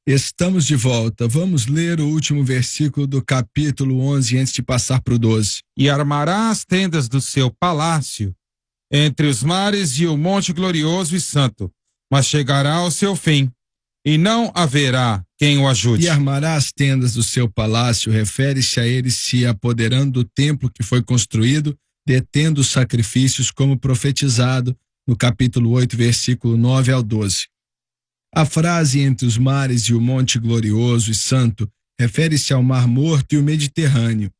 Estamos de volta. Vamos ler o último versículo do capítulo 11 antes de passar para o 12. E armará as tendas do seu palácio entre os mares e o monte glorioso e santo, mas chegará ao seu fim, e não haverá quem o ajude. E armará as tendas do seu palácio, refere-se a ele se apoderando do templo que foi construído, detendo os sacrifícios, como profetizado no capítulo 8, versículo 9 ao 12. A frase entre os mares e o monte glorioso e santo refere-se ao Mar Morto e o Mediterrâneo.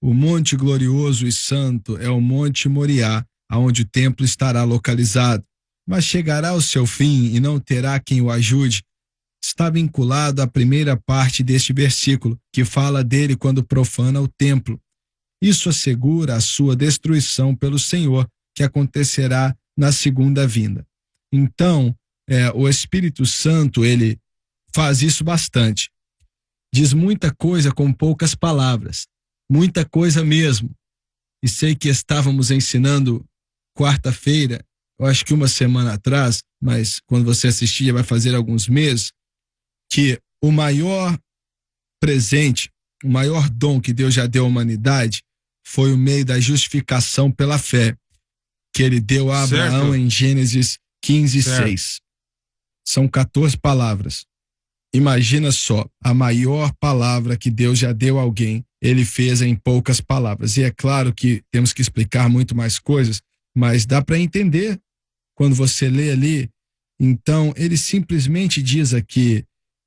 O monte glorioso e santo é o Monte Moriá, aonde o templo estará localizado, mas chegará ao seu fim e não terá quem o ajude. Está vinculado à primeira parte deste versículo, que fala dele quando profana o templo. Isso assegura a sua destruição pelo Senhor, que acontecerá na segunda vinda. Então, o Espírito Santo, ele faz isso bastante. Diz muita coisa com poucas palavras, muita coisa mesmo. E sei que estávamos ensinando quarta-feira, eu acho que uma semana atrás, mas quando você assistir vai fazer alguns meses, que o maior presente, o maior dom que Deus já deu à humanidade foi o meio da justificação pela fé, que ele deu a Abraão em Gênesis 15, 6. São 14 palavras. Imagina só, a maior palavra que Deus já deu a alguém, ele fez em poucas palavras. E é claro que temos que explicar muito mais coisas, mas dá para entender quando você lê ali. Então, ele simplesmente diz aqui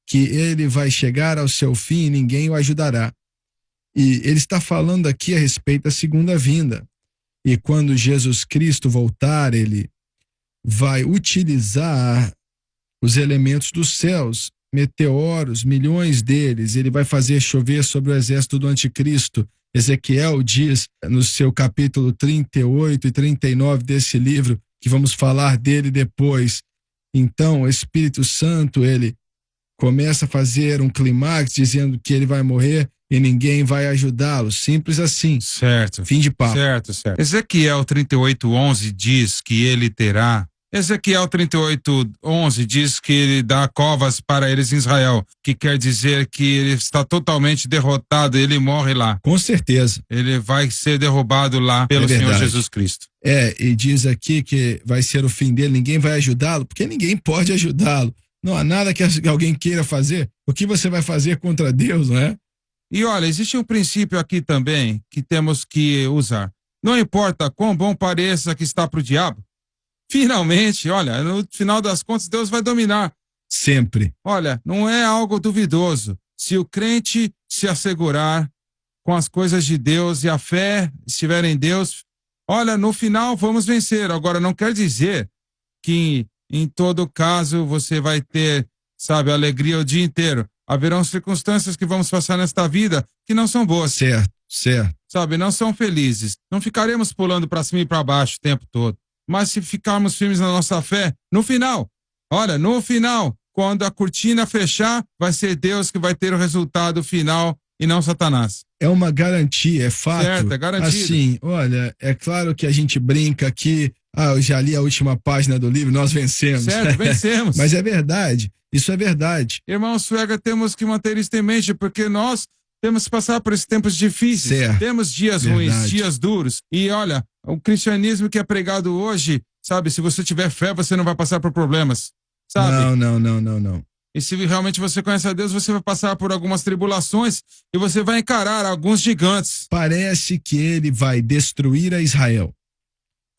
que ele vai chegar ao seu fim e ninguém o ajudará. E ele está falando aqui a respeito da segunda vinda. E quando Jesus Cristo voltar, ele vai utilizar os elementos dos céus, meteoros, milhões deles, ele vai fazer chover sobre o exército do anticristo. Ezequiel diz no seu capítulo 38 e 39 desse livro, que vamos falar dele depois. Então, o Espírito Santo, ele começa a fazer um clímax dizendo que ele vai morrer e ninguém vai ajudá-lo. Simples assim. Certo. Fim de papo. Certo. Ezequiel 38:11 diz que ele terá. Ezequiel 38:11 diz que ele dá covas para eles em Israel, que quer dizer que ele está totalmente derrotado, ele morre lá. Com certeza. Ele vai ser derrubado lá pelo Senhor Jesus Cristo. E diz aqui que vai ser o fim dele, ninguém vai ajudá-lo, porque ninguém pode ajudá-lo. Não há nada que alguém queira fazer. O que você vai fazer contra Deus, não é? E olha, existe um princípio aqui também que temos que usar. Não importa quão bom pareça que está para o diabo, finalmente, olha, no final das contas, Deus vai dominar. Sempre. Olha, não é algo duvidoso. Se o crente se assegurar com as coisas de Deus e a fé estiver em Deus, olha, no final vamos vencer. Agora, não quer dizer que em todo caso você vai ter, sabe, alegria o dia inteiro. Haverão circunstâncias que vamos passar nesta vida que não são boas. Certo. Sabe, não são felizes. Não ficaremos pulando para cima e para baixo o tempo todo. Mas se ficarmos firmes na nossa fé, no final, quando a cortina fechar, vai ser Deus que vai ter o resultado final e não Satanás. É uma garantia, é fato. Certo, é garantido. Assim, olha, é claro que a gente brinca aqui, eu já li a última página do livro, nós vencemos. Certo, vencemos. Mas é verdade, isso é verdade. Irmão Suega, temos que manter isso em mente, porque nós temos que passar por esses tempos difíceis. Certo. Temos dias ruins, dias duros. E olha, o cristianismo que é pregado hoje, sabe, se você tiver fé, você não vai passar por problemas, sabe? Não. E se realmente você conhece a Deus, você vai passar por algumas tribulações e você vai encarar alguns gigantes. Parece que ele vai destruir a Israel.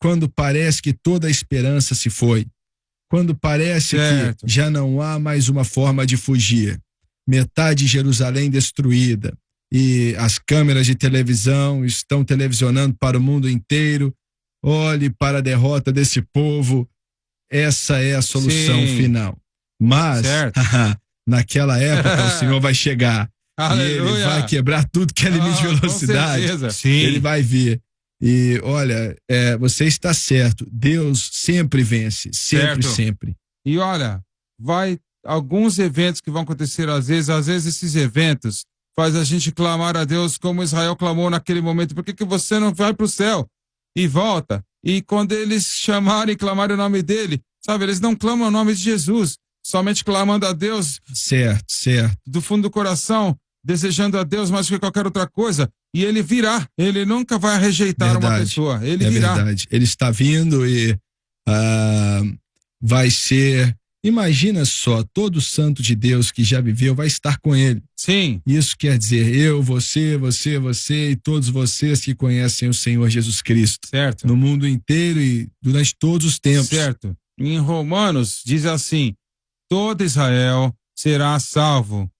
Quando parece que toda a esperança se foi. Quando parece que já não há mais uma forma de fugir. Metade de Jerusalém destruída. E as câmeras de televisão estão televisionando para o mundo inteiro. Olhe para a derrota desse povo. Essa é a solução final. Mas, naquela época, o Senhor vai chegar. Aleluia. E ele vai quebrar tudo que é limite de velocidade. Com certeza. Sim. Ele vai vir. E olha, você está certo. Deus sempre vence. Sempre. E olha, alguns eventos que vão acontecer às vezes esses eventos faz a gente clamar a Deus como Israel clamou naquele momento. Por que você não vai para o céu e volta? E quando eles chamarem e clamarem o nome dele, sabe, eles não clamam o nome de Jesus. somente clamando a Deus. Certo, certo. Do fundo do coração, desejando a Deus mais do que qualquer outra coisa. E ele virá. Ele nunca vai rejeitar uma pessoa. Ele virá. Verdade. Ele está vindo e vai ser... Imagina só, todo santo de Deus que já viveu vai estar com ele. Sim. Isso quer dizer eu, você e todos vocês que conhecem o Senhor Jesus Cristo. Certo. No mundo inteiro e durante todos os tempos. Certo. Em Romanos diz assim, todo Israel será salvo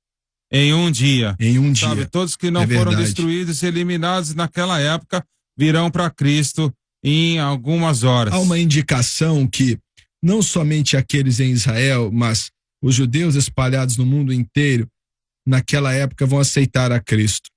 em um dia. Em um dia. Sabe, todos que não foram destruídos e eliminados naquela época virão para Cristo em algumas horas. Há uma indicação que não somente aqueles em Israel, mas os judeus espalhados no mundo inteiro, naquela época vão aceitar a Cristo.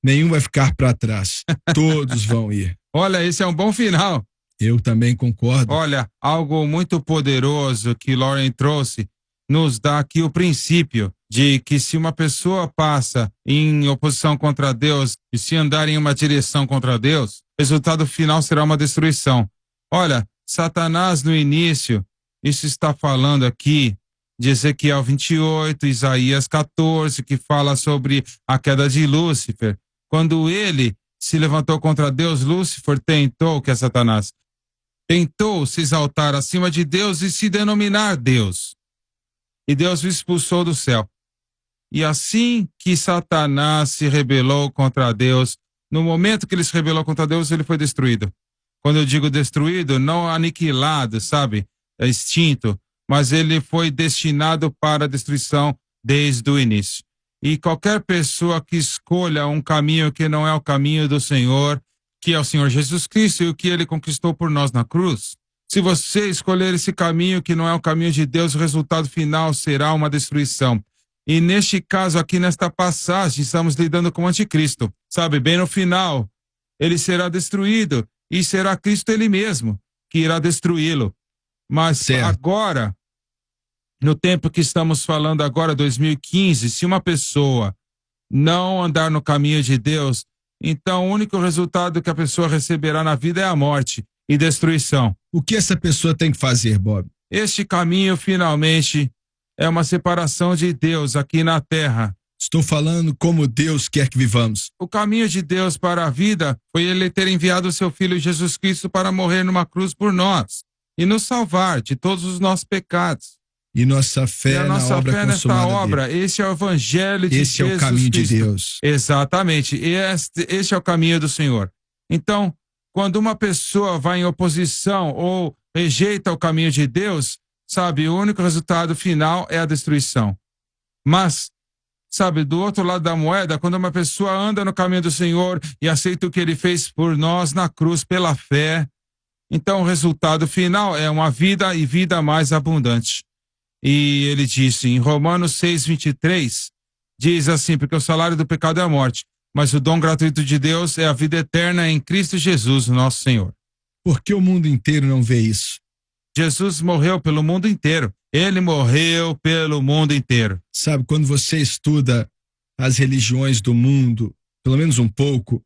Nenhum vai ficar para trás. Todos vão ir. Olha, esse é um bom final. Eu também concordo. Olha, algo muito poderoso que Lauren trouxe nos dá aqui o princípio de que se uma pessoa passa em oposição contra Deus e se andar em uma direção contra Deus, o resultado final será uma destruição. Olha, Satanás no início, isso está falando aqui de Ezequiel 28, Isaías 14, que fala sobre a queda de Lúcifer. Quando ele se levantou contra Deus, Lúcifer tentou, que é Satanás, tentou se exaltar acima de Deus e se denominar Deus. E Deus o expulsou do céu. E assim que Satanás se rebelou contra Deus, no momento que ele se rebelou contra Deus, ele foi destruído. Quando eu digo destruído, não aniquilado, sabe? É extinto, mas ele foi destinado para a destruição desde o início. E qualquer pessoa que escolha um caminho que não é o caminho do Senhor, que é o Senhor Jesus Cristo e o que ele conquistou por nós na cruz, se você escolher esse caminho que não é o caminho de Deus, o resultado final será uma destruição. E neste caso aqui, nesta passagem, estamos lidando com o anticristo. Sabe, bem no final, ele será destruído e será Cristo ele mesmo que irá destruí-lo. Mas agora, no tempo que estamos falando agora, 2015, se uma pessoa não andar no caminho de Deus, então o único resultado que a pessoa receberá na vida é a morte e destruição. O que essa pessoa tem que fazer, Bob? Este caminho, finalmente, é uma separação de Deus aqui na terra. Estou falando como Deus quer que vivamos. O caminho de Deus para a vida foi ele ter enviado o seu Filho Jesus Cristo para morrer numa cruz por nós e nos salvar de todos os nossos pecados. E nossa fé na obra consumada obra, dele. esse é o evangelho de Jesus Cristo. Esse é o caminho de Deus. Exatamente, este é o caminho do Senhor. Então, quando uma pessoa vai em oposição ou rejeita o caminho de Deus, sabe, o único resultado final é a destruição. Mas, sabe, do outro lado da moeda, quando uma pessoa anda no caminho do Senhor e aceita o que ele fez por nós na cruz pela fé, então o resultado final é uma vida e vida mais abundante. E ele disse em Romanos 6:23, diz assim, porque o salário do pecado é a morte, mas o dom gratuito de Deus é a vida eterna em Cristo Jesus, nosso Senhor. Por que o mundo inteiro não vê isso? Jesus morreu pelo mundo inteiro. Ele morreu pelo mundo inteiro. Sabe, quando você estuda as religiões do mundo, pelo menos um pouco,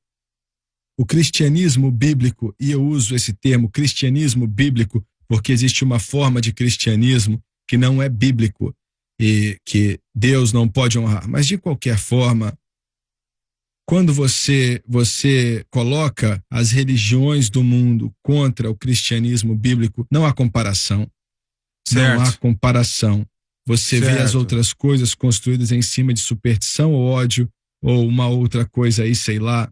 o cristianismo bíblico, e eu uso esse termo cristianismo bíblico, porque existe uma forma de cristianismo que não é bíblico e que Deus não pode honrar. Mas, de qualquer forma, quando você coloca as religiões do mundo contra o cristianismo bíblico, não há comparação. Certo. Não há comparação. Você vê as outras coisas construídas em cima de superstição ou ódio, ou uma outra coisa aí, sei lá.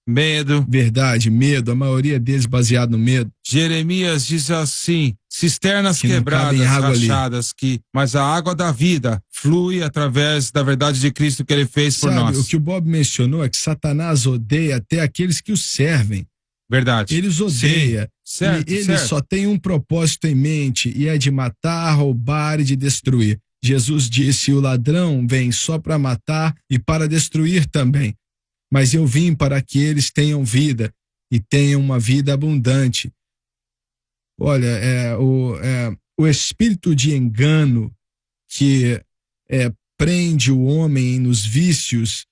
Medo. Verdade, medo. A maioria deles baseado no medo. Jeremias diz assim, cisternas quebradas, rachadas, mas a água da vida flui através da verdade de Cristo que ele fez por nós. O que o Bob mencionou é que Satanás odeia até aqueles que o servem. Verdade. Eles odeiam. Certo, e ele só tem um propósito em mente, e é de matar, roubar e de destruir. Jesus disse, o ladrão vem só para matar e para destruir também. Mas eu vim para que eles tenham vida e tenham uma vida abundante. Olha, o espírito de engano que prende o homem nos vícios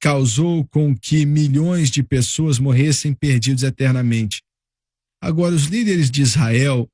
causou com que milhões de pessoas morressem perdidos eternamente. Agora, os líderes de Israel